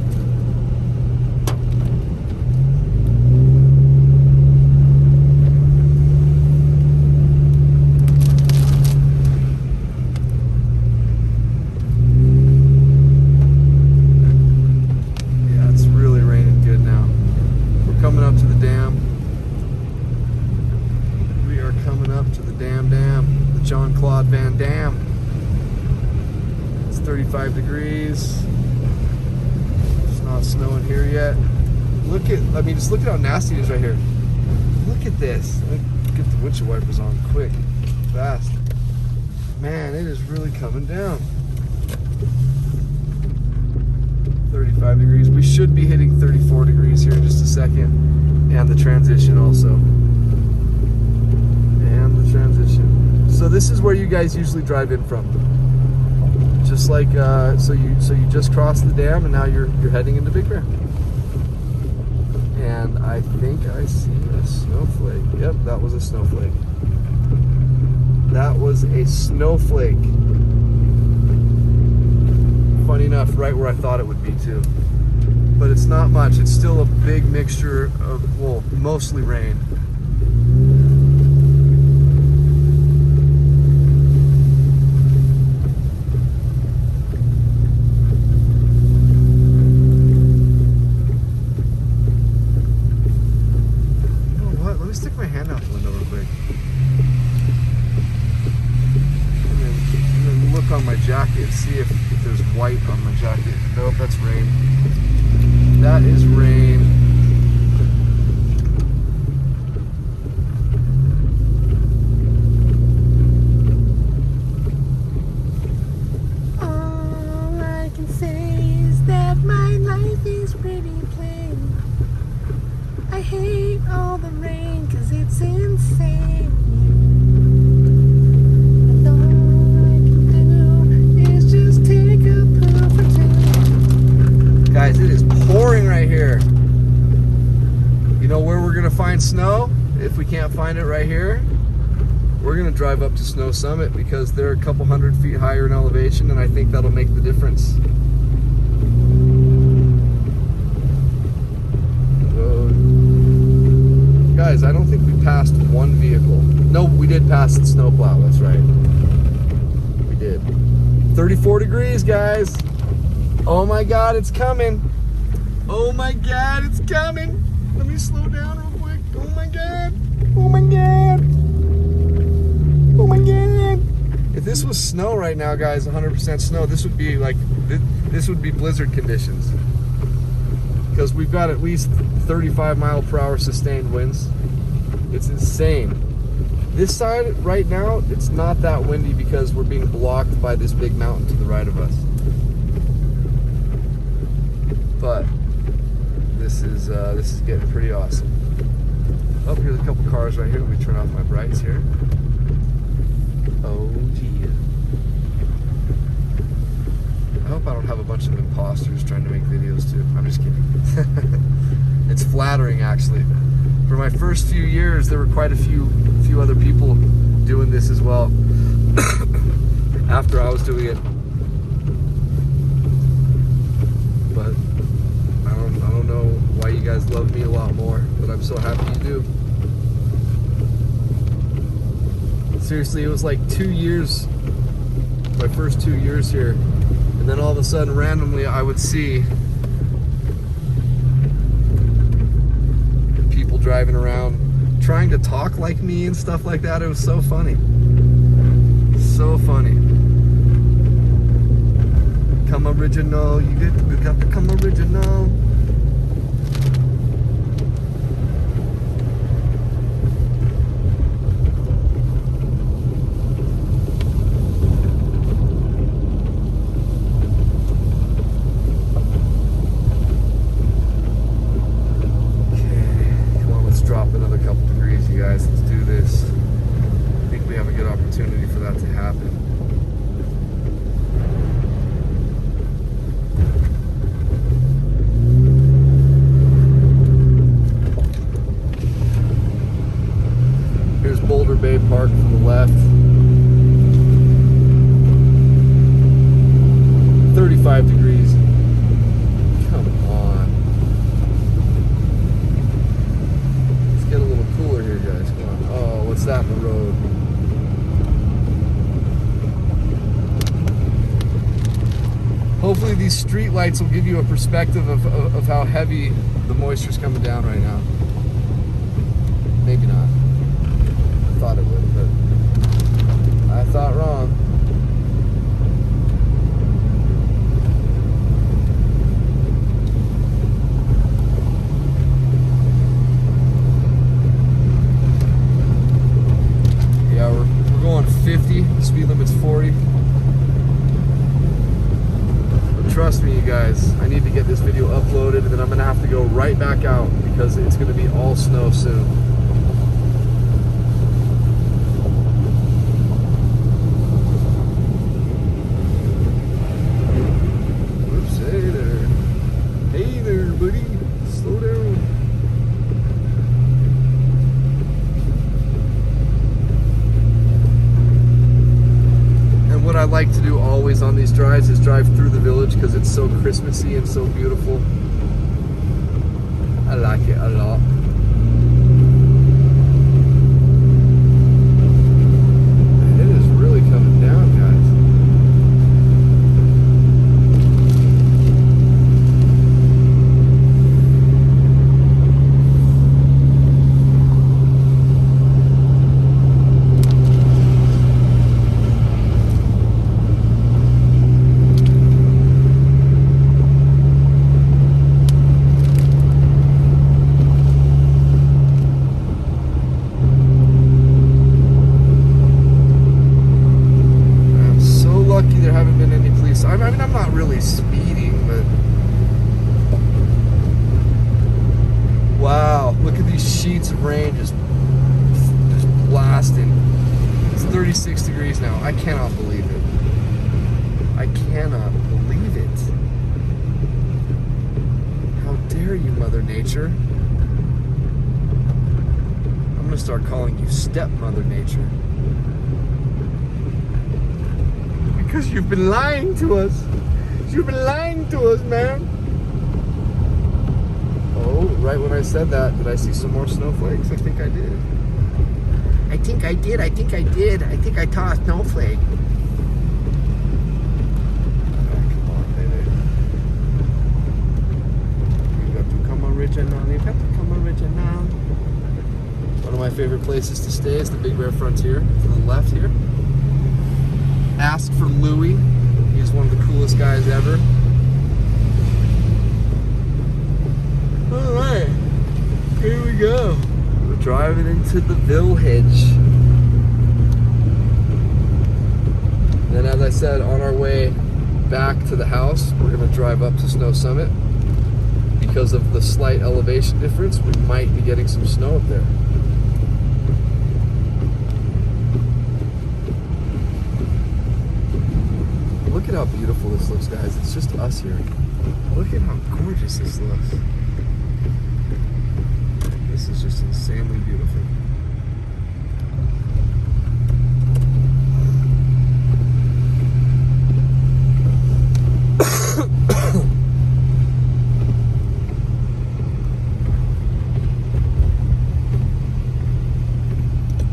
Van Dam. It's 35 degrees. It's not snowing here yet. Just look at how nasty it is right here. Look at this. Let me get the windshield wipers on quick, fast. Man, it is really coming down. 35 degrees. We should be hitting 34 degrees here in just a second. And the transition also. And the transition. So this is where you guys usually drive in from. Just like so you just crossed the dam and now you're heading into Big Bear. And I think I see a snowflake. Yep, that was a snowflake. That was a snowflake. Funny enough, right where I thought it would be too. But it's not much. It's still a big mixture of, well, mostly rain. On my jacket, see if there's white on my jacket. Nope, that's rain. That is rain.
All I can say is that my life is pretty plain. I hate all the rain 'cause it's insane.
Guys, it is pouring right here. You know where we're gonna find snow? If we can't find it right here, we're gonna drive up to Snow Summit because they're a couple 100 feet higher in elevation, and I think that'll make the difference. Guys, I don't think we passed one vehicle. No, we did pass the snowplow, that's right. We did. 34 degrees, guys. Oh my God, it's coming. Oh my God, it's coming. Let me slow down real quick. Oh my God. Oh my God. Oh my God. If this was snow right now, guys, 100% snow, this would be like, this would be blizzard conditions. Because we've got at least 35-mile-per-hour sustained winds. It's insane. This side right now, it's not that windy because we're being blocked by this big mountain to the right of us. But this is getting pretty awesome. Oh, here's a couple cars right here. Let me turn off my brights here. Oh gee. I hope I don't have a bunch of imposters trying to make videos too. I'm just kidding. It's flattering, actually. For my first few years, there were quite a few other people doing this as well. After I was doing it, but I don't know why you guys love me a lot more, but I'm so happy you do. Seriously, it was like 2 years, my first 2 years here, and then all of a sudden, randomly, I would see people driving around trying to talk like me and stuff like that. It was so funny. So funny. Come original, you got to come original. Drop another couple degrees, you guys. Let's do this. I think we have a good opportunity for that to happen. Here's Boulder Bay Park to the left. 35 degrees. Come on. Get a little cooler here, guys. Come on. Oh, what's that in the road? Hopefully these street lights will give you a perspective of how heavy the moisture's coming down right now. Maybe not. I thought it would, but I thought wrong. Yeah, we're going 50. The speed limit's 40. But trust me, you guys, I need to get this video uploaded, and then I'm gonna have to go right back out because it's gonna be all snow soon. Oops, hey there. Hey there, buddy. Slow down. What I like to do always on these drives is drive through the village because it's so Christmassy and so beautiful. I like it a lot. It is really coming down, guys. I mean, I'm not really speeding, but wow, look at these sheets of rain just blasting. It's 36 degrees now. I cannot believe it. I cannot believe it. How dare you, Mother Nature? I'm gonna start calling you Stepmother Nature. Because you've been lying to us. You've been lying to us, man. Oh, right when I said that, did I see some more snowflakes? I think I did. I think I did. I think I saw a snowflake.
original. You've got to come original.
One of my favorite places to stay is the Big Bear Frontier to the left here. Ask for Louie. He's one of the coolest guys ever. Alright, here we go. We're driving into the village. Then, as I said, on our way back to the house, we're going to drive up to Snow Summit. Because of the slight elevation difference, we might be getting some snow up there. Look at how beautiful this looks, guys. It's just us here. Look at how gorgeous this looks. This is just insanely beautiful.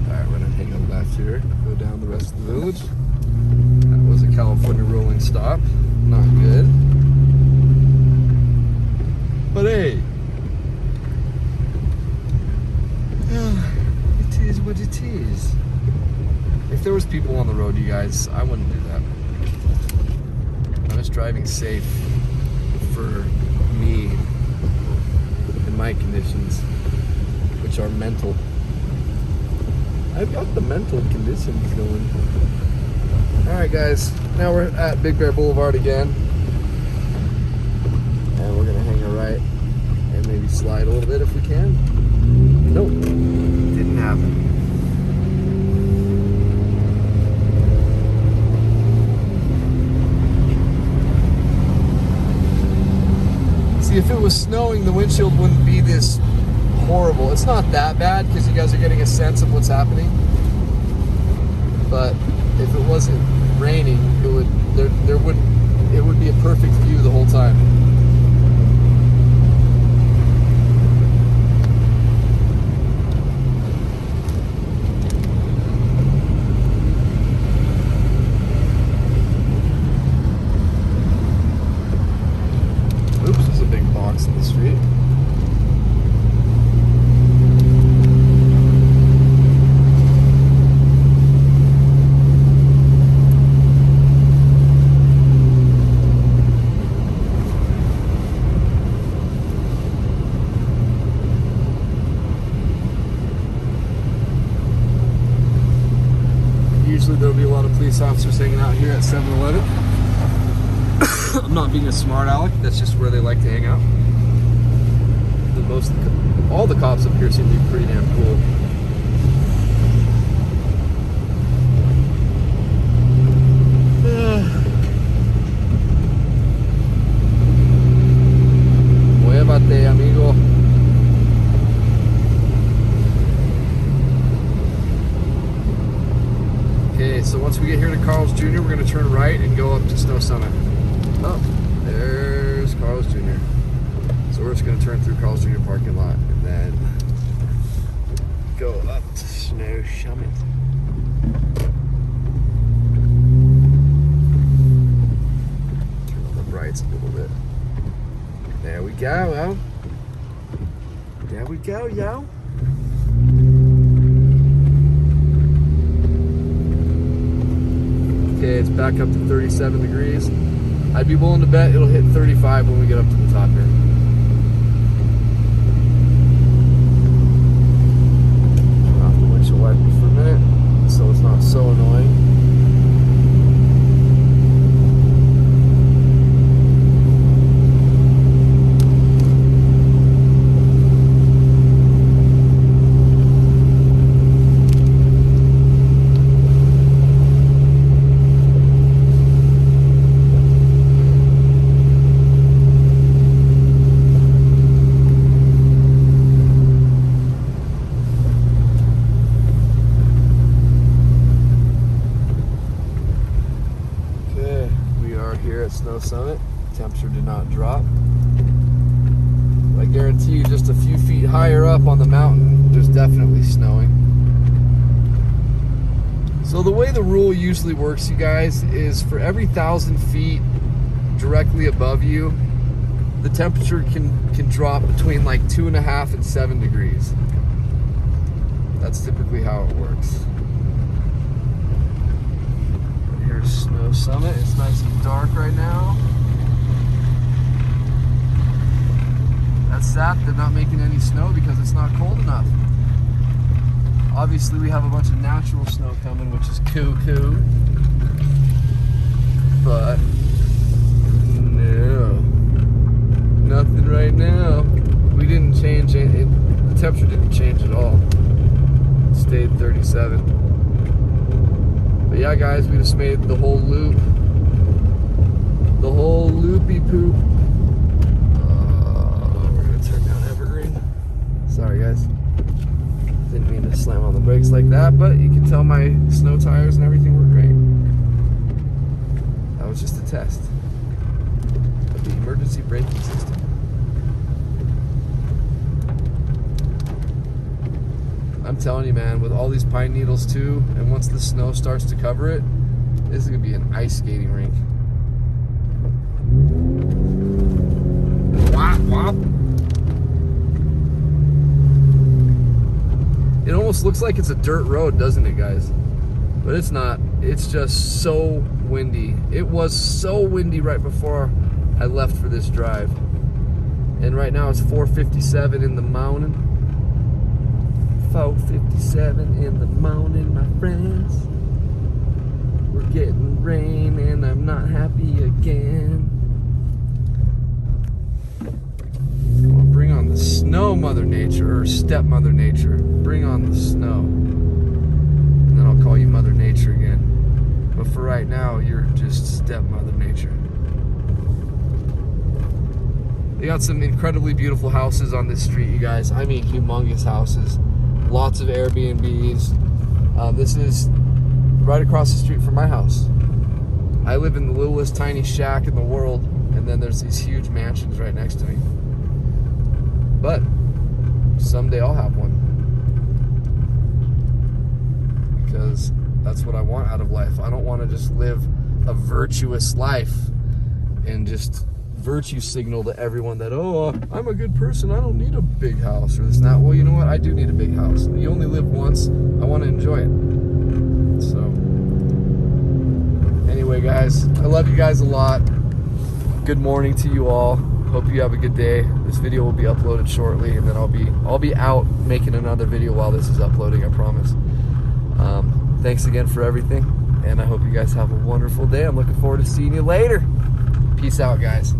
Alright, we're gonna hang a left here, go down the rest of the village. That was a California rolling stop. Not good. But hey, it is what it is. If there was people on the road, you guys, I wouldn't do that. I'm just driving safe for me and my conditions, which are mental. I've got the mental conditions going. Alright guys, now we're at Big Bear Boulevard again. And we're gonna hang a right and maybe slide a little bit if we can. Nope, didn't happen. See, if it was snowing, the windshield wouldn't be this horrible. It's not that bad because you guys are getting a sense of what's happening. But if it wasn't raining, it would be a perfect view the whole time. Oops, there's a big box in the street. Usually there'll be a lot of police officers hanging out here at 7-Eleven. I'm not being a smart aleck, that's just where they like to hang out. All the cops up here seem to be pretty damn cool. Muévate, amigo. Okay, so once we get here to Carl's Jr., we're going to turn right and go up to Snow Summit. Oh, there's Carl's Jr. So we're just going to turn through Carl's Jr. parking lot and then go up to Snow Summit. Turn on the brights a little bit. There we go, yo. There we go, yo. Okay, it's back up to 37 degrees. I'd be willing to bet it'll hit 35 when we get up to the top here. Off the windshield wipers for a minute, so it's not so annoying. Snow Summit. Temperature did not drop. But I guarantee you just a few feet higher up on the mountain, there's definitely snowing. So the way the rule usually works, you guys, is for every 1,000 feet directly above you, the temperature can can drop between like 2.5 and 7 degrees. That's typically how it works. Here's Snow Summit. It's nice and dark right now. That's sad they're not making any snow because it's not cold enough. Obviously we have a bunch of natural snow coming, which is cool. But no, nothing right now. We didn't change it. The temperature didn't change at all. It stayed 37. But yeah, guys, we just made the whole loop. The whole loopy poop. We're gonna turn down Evergreen. Sorry, guys. Didn't mean to slam on the brakes like that, but you can tell my snow tires and everything were great. That was just a test of the emergency braking system. I'm telling you, man, with all these pine needles too, and once the snow starts to cover it, this is gonna be an ice skating rink. Wop, wop. It almost looks like it's a dirt road, doesn't it, guys? But it's not. It's just so windy. It was so windy right before I left for this drive. And right now it's 4:57 in the morning. 4:57 in the morning, my friends. We're getting rain and I'm not happy again. Bring on the snow, Mother Nature, or step-Mother Nature. Bring on the snow. And then I'll call you Mother Nature again. But for right now, you're just step-Mother Nature. They got some incredibly beautiful houses on this street, you guys. I mean, humongous houses. Lots of Airbnbs. This is right across the street from my house. I live in the littlest tiny shack in the world, and then there's these huge mansions right next to me. But someday I'll have one, because that's what I want out of life. I don't want to just live a virtuous life and just virtue signal to everyone that, oh, I'm a good person, I don't need a big house or this and that. Well, you know what? I do need a big house. You only live once. I want to enjoy it. So anyway, guys, I love you guys a lot. Good morning to you all. Hope you have a good day. This video will be uploaded shortly, and then I'll be out making another video while this is uploading, I promise. Thanks again for everything, and I hope you guys have a wonderful day. I'm looking forward to seeing you later. Peace out, guys.